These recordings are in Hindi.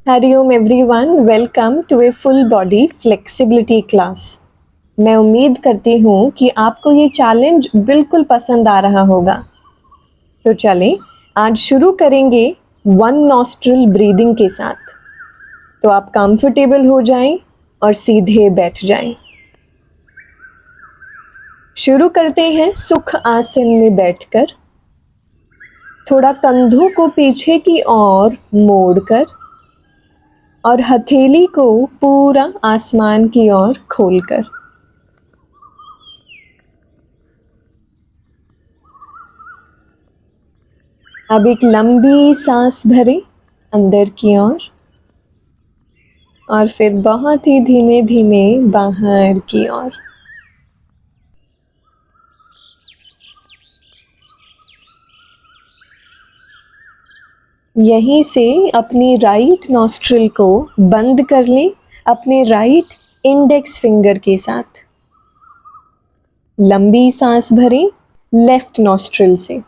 Hariom everyone, welcome to a full body flexibility class. मैं उम्मीद करती हूँ कि आपको ये चैलेंज बिल्कुल पसंद आ रहा होगा। तो चलें, आज शुरू करेंगे वन नॉस्ट्रिल ब्रीदिंग के साथ। तो आप कंफर्टेबल हो जाएं और सीधे बैठ जाएं। शुरू करते हैं सुख आसन में बैठकर। थोड़ा कंधों को पीछे की ओर मोड़कर और हथेली को पूरा आसमान की ओर खोलकर। अब एक लंबी सांस भरें अंदर की ओर और फिर बहुत ही धीमे धीमे बाहर की ओर। यहीं से अपनी राइट नॉस्ट्रिल को बंद कर लें अपने राइट इंडेक्स फिंगर के साथ। लंबी सांस भरें लेफ्ट नॉस्ट्रिल से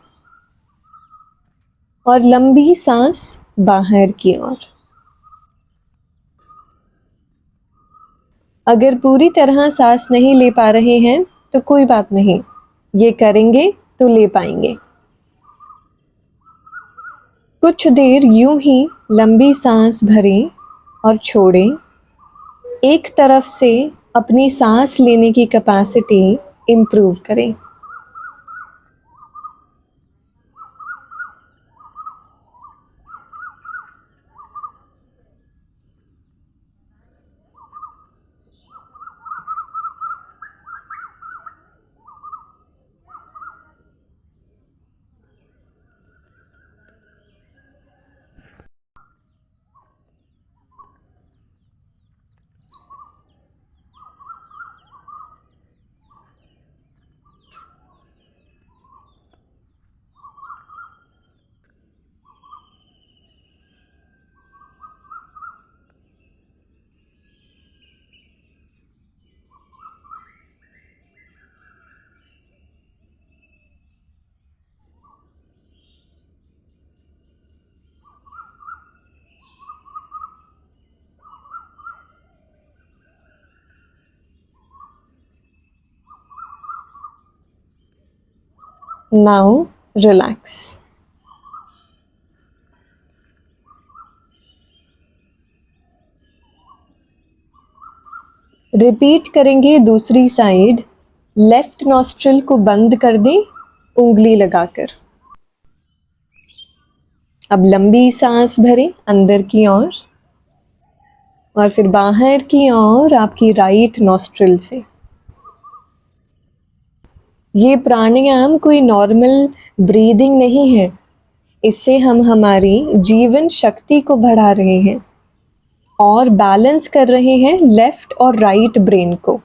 और लंबी सांस बाहर की ओर। अगर पूरी तरह सांस नहीं ले पा रहे हैं तो कोई बात नहीं, ये करेंगे तो ले पाएंगे। कुछ देर यूं ही लंबी सांस भरें और छोड़ें। एक तरफ से अपनी सांस लेने की कैपेसिटी इम्प्रूव करें। Now relax. रिपीट करेंगे दूसरी साइड। लेफ्ट नॉस्ट्रिल को बंद कर दें उंगली लगाकर। अब लंबी सांस भरें अंदर की ओर और फिर बाहर की ओर आपकी राइट नॉस्ट्रिल से। ये प्राणायाम कोई नॉर्मल ब्रीदिंग नहीं है, इससे हम हमारी जीवन शक्ति को बढ़ा रहे हैं और बैलेंस कर रहे हैं लेफ्ट और राइट ब्रेन को।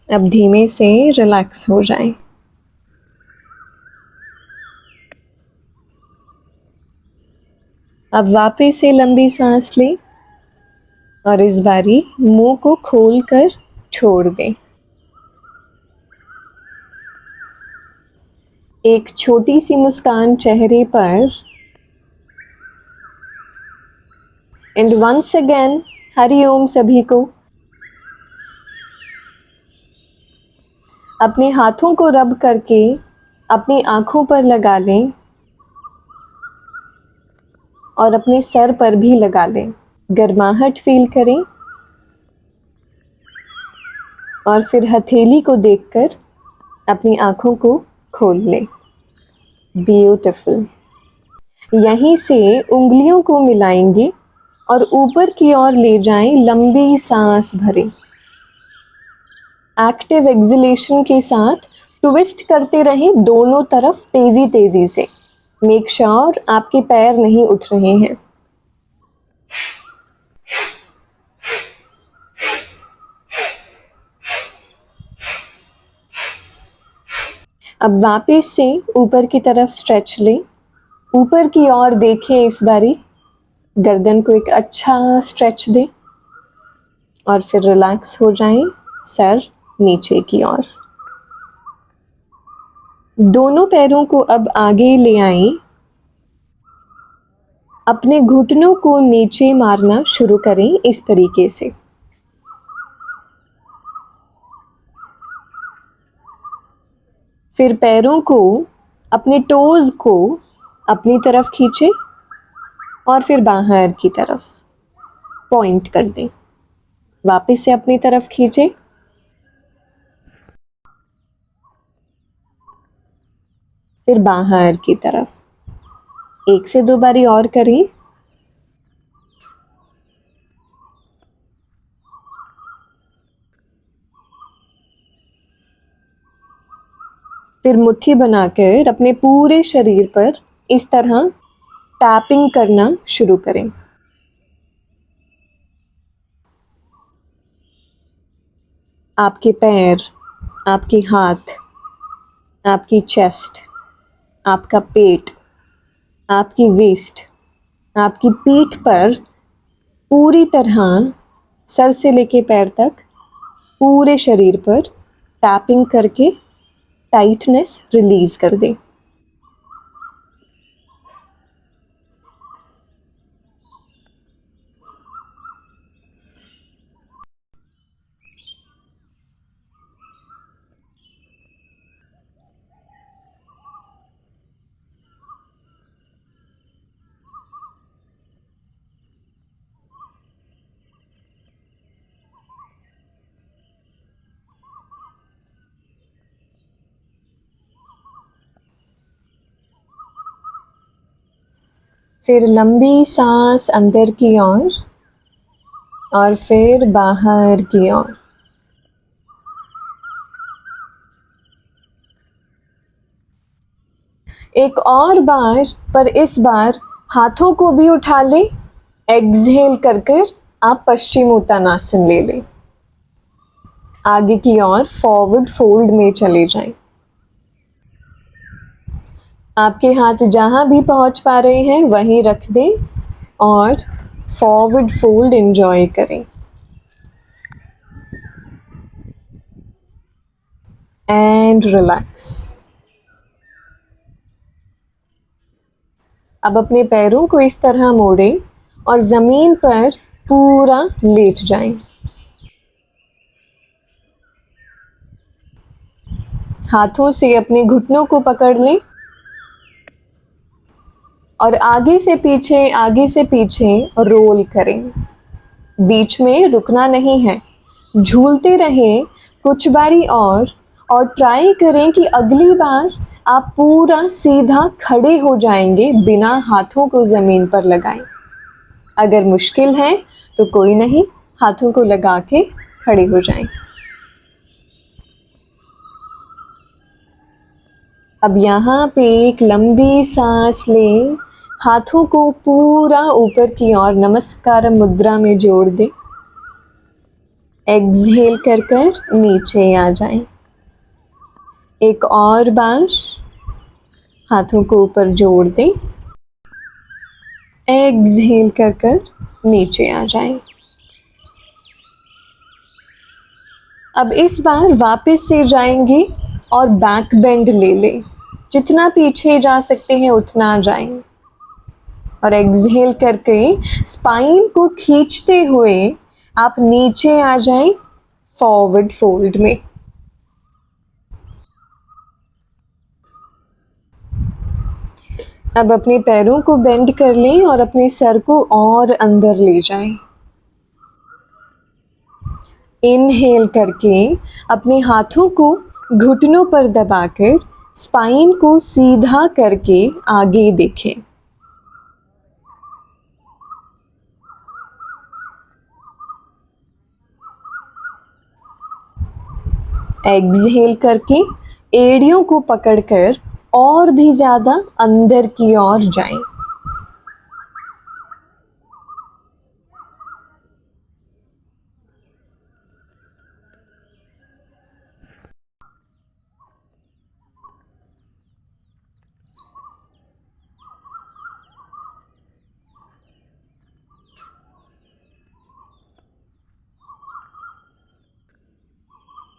अब धीमे से रिलैक्स हो जाएं। अब वापस से लंबी सांस लें और इस बारी मुंह को खोलकर छोड़ दें। एक छोटी सी मुस्कान चेहरे पर। एंड वंस अगेन हरिओम सभी को। अपने हाथों को रब करके अपनी आंखों पर लगा लें और अपने सर पर भी लगा लें। गर्माहट फील करें और फिर हथेली को देखकर अपनी आँखों को खोल लें। ब्यूटीफुल। यहीं से उंगलियों को मिलाएंगे और ऊपर की ओर ले जाएं, लंबी सांस भरें। एक्टिव एक्सलेशन के साथ ट्विस्ट करते रहें दोनों तरफ तेजी तेजी से। मेक श्योर आपके पैर नहीं उठ रहे हैं। अब वापस से ऊपर की तरफ स्ट्रेच लें। ऊपर की ओर देखें इस बारी। गर्दन को एक अच्छा स्ट्रेच दें और फिर रिलैक्स हो जाएं, सर नीचे की ओर। दोनों पैरों को अब आगे ले आएं। अपने घुटनों को नीचे मारना शुरू करें इस तरीके से। फिर पैरों को, अपने टोज को अपनी तरफ खींचे और फिर बाहर की तरफ पॉइंट कर दें। वापस से अपनी तरफ खींचे, फिर बाहर की तरफ। 1 से 2 बारी और करें। फिर मुट्ठी बनाकर अपने पूरे शरीर पर इस तरह टैपिंग करना शुरू करें। आपके पैर, आपके हाथ, आपकी चेस्ट, आपका पेट, आपकी वेस्ट, आपकी पीठ पर पूरी तरह सर से लेके पैर तक पूरे शरीर पर टैपिंग करके टाइटनेस रिलीज कर दें। फिर लंबी सांस अंदर की ओर और फिर बाहर की ओर। एक और बार, पर इस बार हाथों को भी उठा लें। एक्सहेल कर कर आप पश्चिमोत्तानासन ले लें। आगे की ओर फॉरवर्ड फोल्ड में चले जाएं। आपके हाथ जहां भी पहुंच पा रहे हैं वहीं रख दें और फॉरवर्ड फोल्ड एंजॉय करें। And relax. अब अपने पैरों को इस तरह मोड़ें और जमीन पर पूरा लेट जाएं। हाथों से अपने घुटनों को पकड़ लें और आगे से पीछे रोल करें। बीच में रुकना नहीं है, झूलते रहें कुछ बारी और ट्राई करें कि अगली बार आप पूरा सीधा खड़े हो जाएंगे बिना हाथों को ज़मीन पर लगाए। अगर मुश्किल है तो कोई नहीं, हाथों को लगा के खड़े हो जाएं। अब यहाँ पे एक लंबी सांस लें, हाथों को पूरा ऊपर की ओर नमस्कार मुद्रा में जोड़ दें। एक्सहेल कर कर नीचे आ जाएं। एक और बार हाथों को ऊपर जोड़ दें। एक्सहेल कर कर नीचे आ जाएं। अब इस बार वापस से जाएंगे और बैक बेंड ले लें। जितना पीछे जा सकते हैं उतना जाएं और एक्सहेल करके स्पाइन को खींचते हुए आप नीचे आ जाएं फॉरवर्ड फोल्ड में। अब अपने पैरों को बेंड कर लें और अपने सर को और अंदर ले जाएं। इनहेल करके अपने हाथों को घुटनों पर दबाकर स्पाइन को सीधा करके आगे देखें। एक्सहेल करके एड़ियों को पकड़कर और भी ज़्यादा अंदर की ओर जाएं।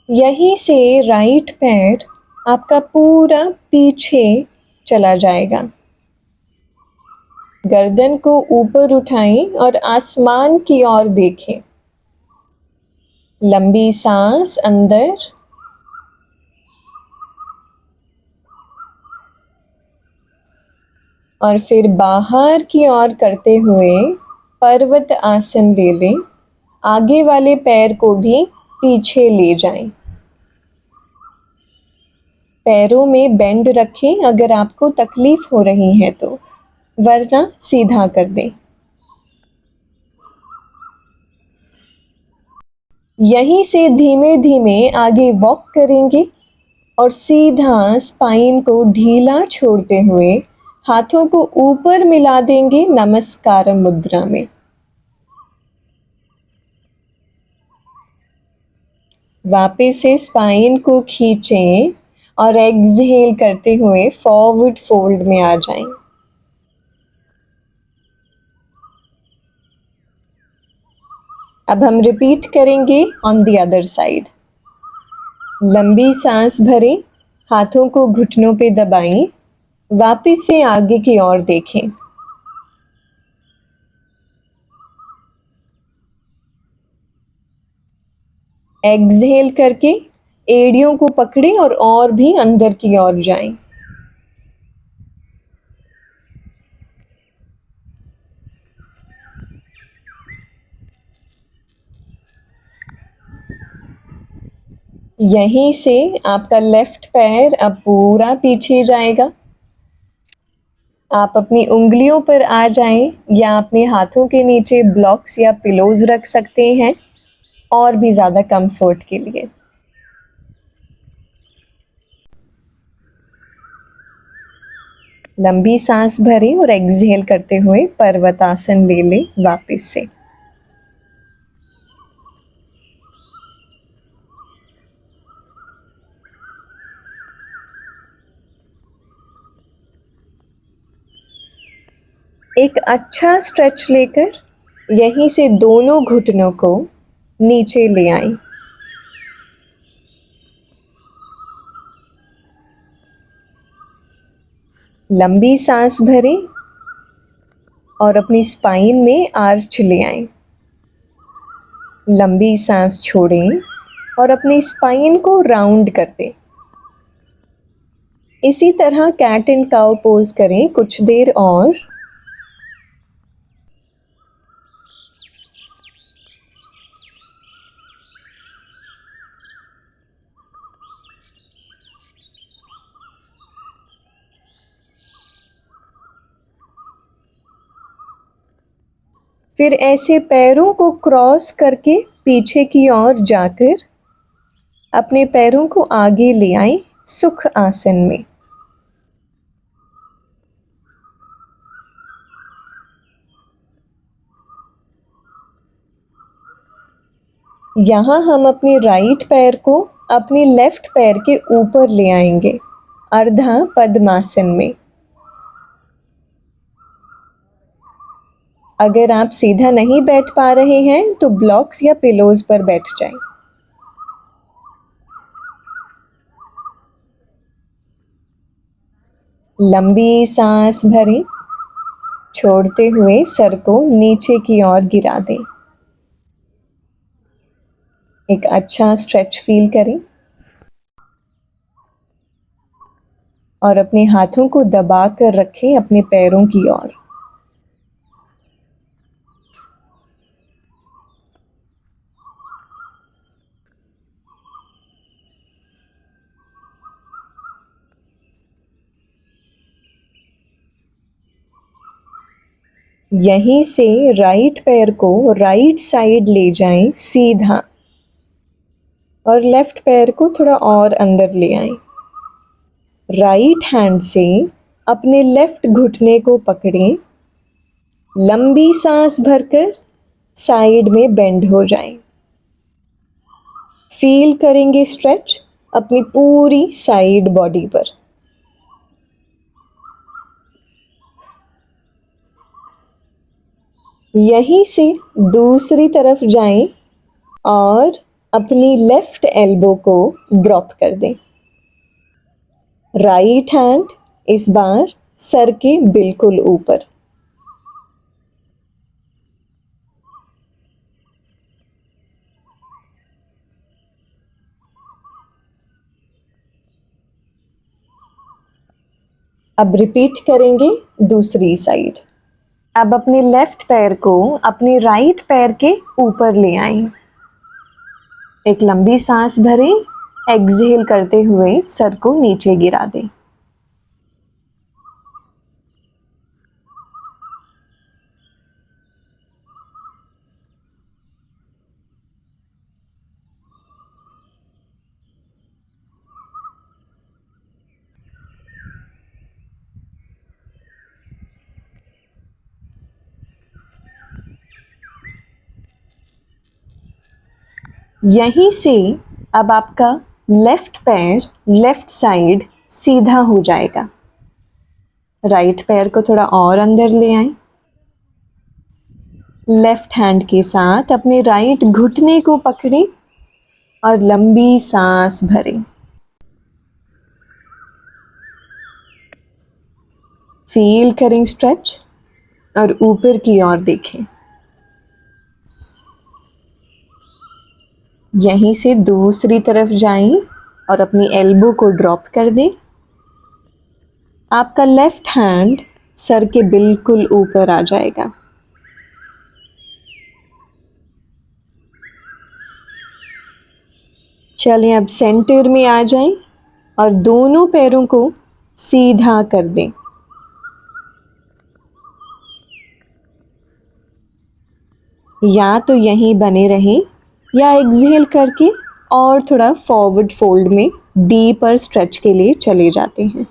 यहीं से राइट पैर आपका पूरा पीछे चला जाएगा। गर्दन को ऊपर उठाएं और आसमान की ओर देखें। लंबी सांस अंदर और फिर बाहर की ओर करते हुए पर्वत आसन ले लें। आगे वाले पैर को भी पीछे ले जाएं। पैरों में बेंड रखें अगर आपको तकलीफ हो रही है तो, वरना सीधा कर दें। यहीं से धीमे धीमे आगे वॉक करेंगे और सीधा स्पाइन को ढीला छोड़ते हुए हाथों को ऊपर मिला देंगे नमस्कार मुद्रा में। वापस से स्पाइन को खींचें और एक्सहेल करते हुए फॉरवर्ड फोल्ड में आ जाएं। अब हम रिपीट करेंगे ऑन द अदर साइड। लंबी सांस भरें, हाथों को घुटनों पे दबाएं, वापस से आगे की ओर देखें। एक्सहेल करके एड़ियों को पकड़ें और भी अंदर की ओर जाएं। यहीं से आपका लेफ्ट पैर अब पूरा पीछे जाएगा। आप अपनी उंगलियों पर आ जाएं या अपने हाथों के नीचे ब्लॉक्स या पिलोज रख सकते हैं और भी ज़्यादा कंफर्ट के लिए। लंबी सांस भरें और एक्सहेल करते हुए पर्वतासन ले लें वापस से। एक अच्छा स्ट्रेच लेकर यहीं से दोनों घुटनों को नीचे ले आएं। लंबी सांस भरें और अपनी स्पाइन में आर्च ले आएं। लंबी सांस छोड़ें और अपनी स्पाइन को राउंड कर दें। इसी तरह कैट एंड काउ पोज करें कुछ देर और। फिर ऐसे पैरों को क्रॉस करके पीछे की ओर जाकर अपने पैरों को आगे ले आएं सुख आसन में। यहाँ हम अपने राइट पैर को अपने लेफ्ट पैर के ऊपर ले आएंगे अर्धा पद्मासन में। अगर आप सीधा नहीं बैठ पा रहे हैं तो ब्लॉक्स या पिलोज पर बैठ जाएं। लंबी सांस भरें, छोड़ते हुए सर को नीचे की ओर गिरा दें। एक अच्छा स्ट्रेच फील करें और अपने हाथों को दबा कर रखें अपने पैरों की ओर। यहीं से राइट पैर को राइट साइड ले जाएं सीधा, और लेफ्ट पैर को थोड़ा और अंदर ले आएं। राइट हैंड से अपने लेफ्ट घुटने को पकड़ें, लंबी सांस भरकर साइड में बेंड हो जाएं। फील करेंगे स्ट्रेच अपनी पूरी साइड बॉडी पर। यहीं से दूसरी तरफ जाएं और अपनी लेफ्ट एल्बो को ड्रॉप कर दें। राइट हैंड इस बार सर के बिल्कुल ऊपर। अब रिपीट करेंगे दूसरी साइड। अब अपने लेफ्ट पैर को अपने राइट पैर के ऊपर ले आएं। एक लंबी सांस भरें, एक्सहेल करते हुए सर को नीचे गिरा दें। यहीं से अब आपका लेफ्ट पैर लेफ्ट साइड सीधा हो जाएगा। राइट पैर को थोड़ा और अंदर ले आएं। लेफ्ट हैंड के साथ अपने राइट घुटने को पकड़ें और लंबी सांस भरें। फील करें स्ट्रेच और ऊपर की ओर देखें। यहीं से दूसरी तरफ जाएं और अपनी एल्बो को ड्रॉप कर दें। आपका लेफ्ट हैंड सर के बिल्कुल ऊपर आ जाएगा। चलें अब सेंटर में आ जाएं और दोनों पैरों को सीधा कर दें। या तो यहीं बने रहें या एक्सहेल करके और थोड़ा फॉरवर्ड फोल्ड में डीपर स्ट्रेच के लिए चले जाते हैं।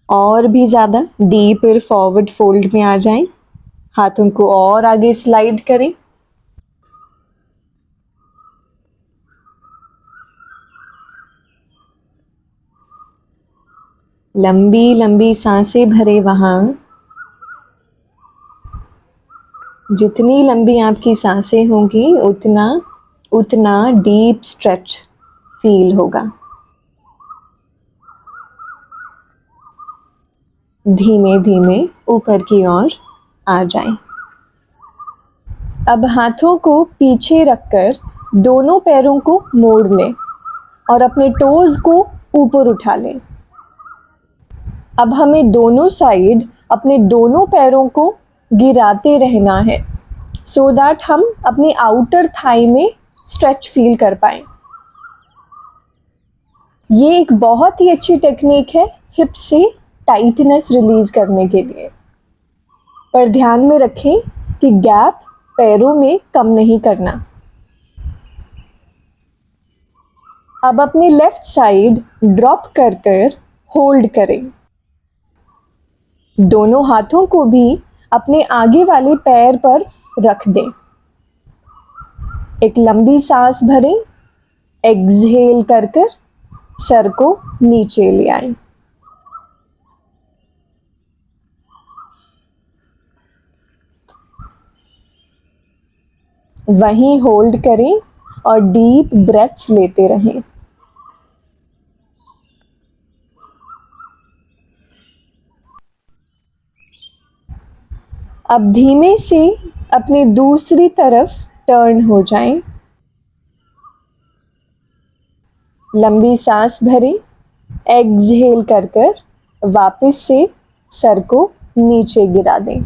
और भी ज़्यादा डीपर फॉरवर्ड फोल्ड में आ जाएं। हाथों को और आगे स्लाइड करें। लंबी लंबी सांसें भरे वहां। जितनी लंबी आपकी सांसें होंगी उतना उतना डीप स्ट्रेच फील होगा। धीमे धीमे ऊपर की ओर आ जाएं। अब हाथों को पीछे रखकर दोनों पैरों को मोड़ लें और अपने टोज को ऊपर उठा लें। अब हमें दोनों साइड अपने दोनों पैरों को गिराते रहना है सो दैट हम अपनी आउटर थाई में स्ट्रेच फील कर पाएं। ये एक बहुत ही अच्छी टेक्निक है हिप से टाइटनेस रिलीज करने के लिए, पर ध्यान में रखें कि गैप पैरों में कम नहीं करना। अब अपनी लेफ्ट साइड ड्रॉप कर कर होल्ड करें। दोनों हाथों को भी अपने आगे वाले पैर पर रख दें। एक लंबी सांस भरें, एक्सहेल कर कर सर को नीचे ले आएं। वहीं होल्ड करें और डीप ब्रेथ्स लेते रहें। अब धीमे से अपनी दूसरी तरफ टर्न हो जाएं। लंबी सांस भरें, एक्सहेल कर कर वापस से सर को नीचे गिरा दें।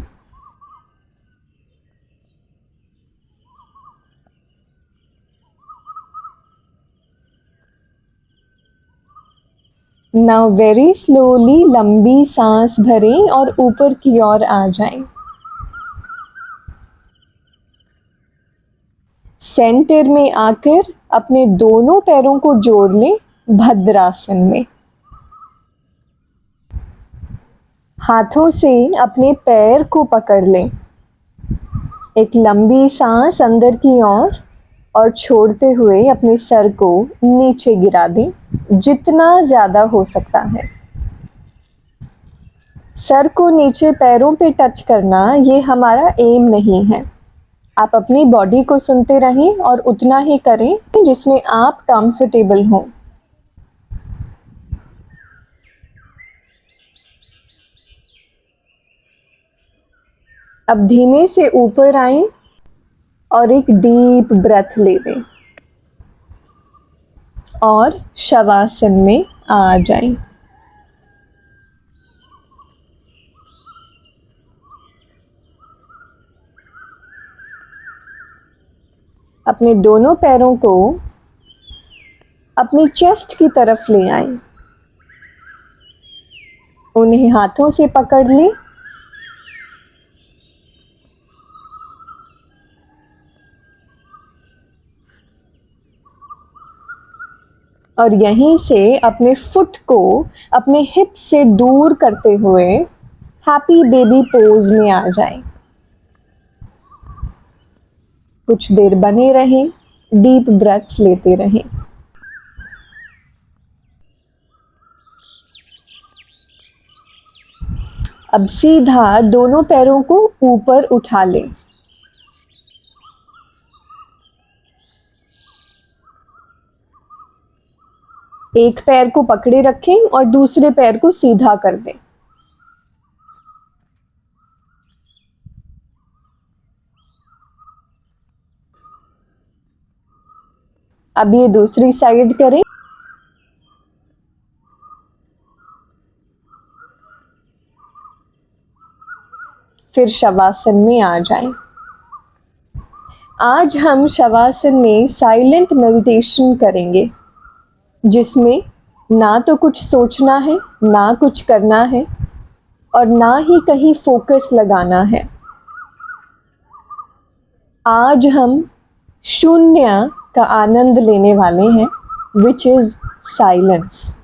नाउ वेरी स्लोली लंबी सांस भरें और ऊपर की ओर आ जाएं। सेंटर में आकर अपने दोनों पैरों को जोड़ लें भद्रासन में। हाथों से अपने पैर को पकड़ लें। एक लंबी सांस अंदर की ओर और छोड़ते हुए अपने सर को नीचे गिरा दें जितना ज्यादा हो सकता है। सर को नीचे पैरों पे टच करना ये हमारा एम नहीं है। आप अपनी बॉडी को सुनते रहें और उतना ही करें जिसमें आप कंफर्टेबल हों। अब धीमे से ऊपर आएं और एक डीप ब्रेथ ले लें और शवासन में आ जाएं। अपने दोनों पैरों को अपनी चेस्ट की तरफ ले आएं। उन्हें हाथों से पकड़ लें और यहीं से अपने फुट को अपने हिप से दूर करते हुए हैप्पी बेबी पोज में आ जाएं। कुछ देर बने रहें, डीप ब्रेथ्स लेते रहें। अब सीधा दोनों पैरों को ऊपर उठा लें। एक पैर को पकड़े रखें और दूसरे पैर को सीधा कर दें। अब ये दूसरी साइड करें। फिर शवासन में आ जाएं। आज हम शवासन में साइलेंट मेडिटेशन करेंगे जिसमें ना तो कुछ सोचना है, ना कुछ करना है और ना ही कहीं फोकस लगाना है। आज हम शून्य का आनंद लेने वाले हैं, विच इज साइलेंस।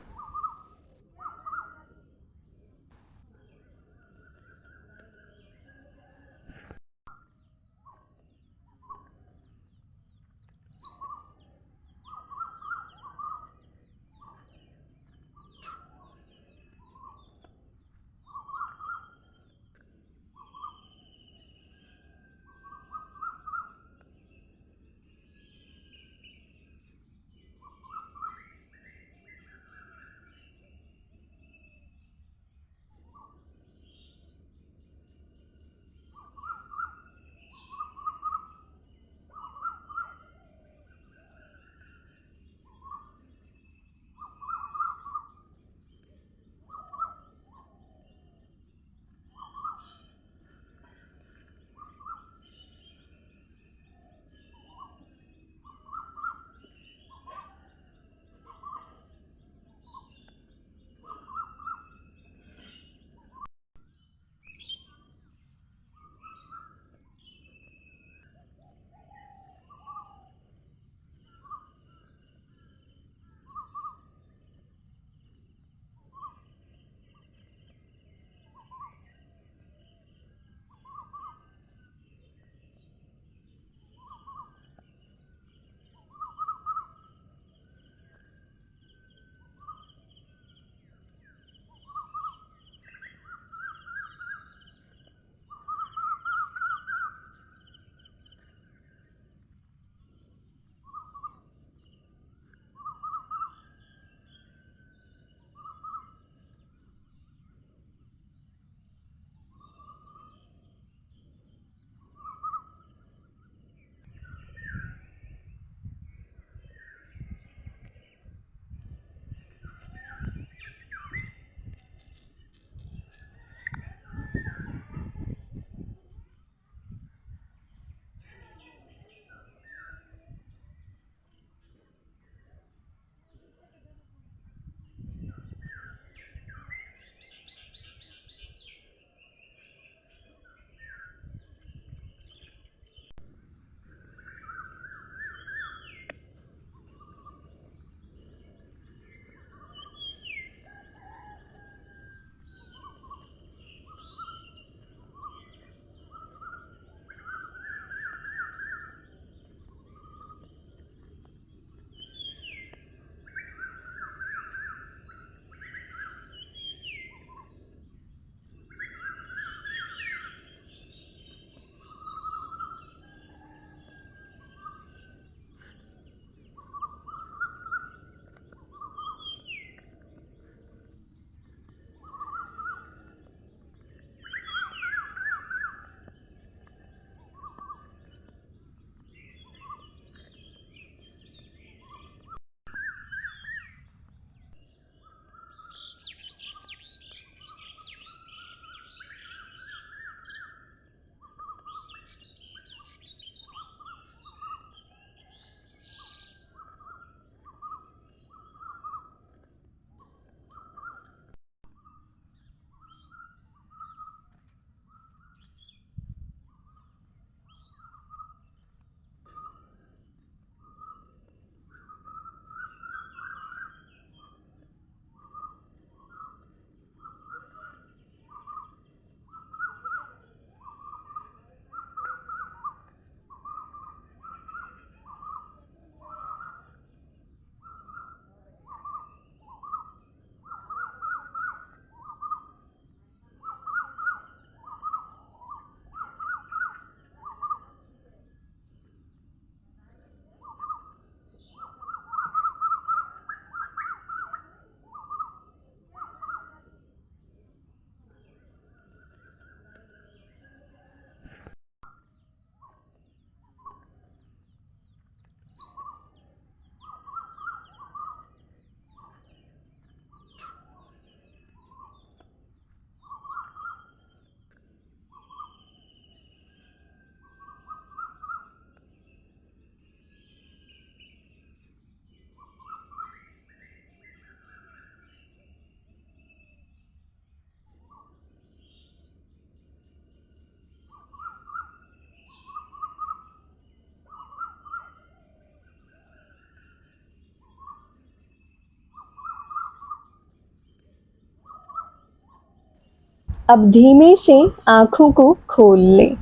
अब धीमे से आंखों को खोल लें।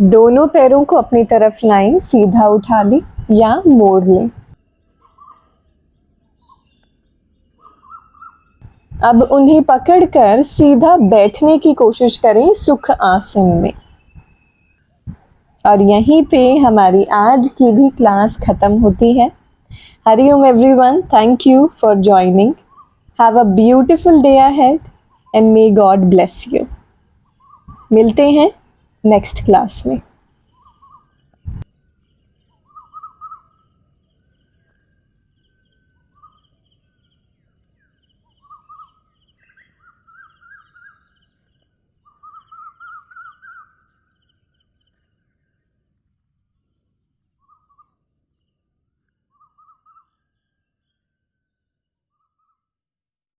दोनों पैरों को अपनी तरफ लाएं, सीधा उठा लें या मोड़ लें। अब उन्हें पकड़कर सीधा बैठने की कोशिश करें सुख आसन में। और यहीं पे हमारी आज की भी क्लास खत्म होती है। Hariom everyone, thank you for joining. Have a beautiful day ahead and may God bless you. मिलते हैं नेक्स्ट क्लास में।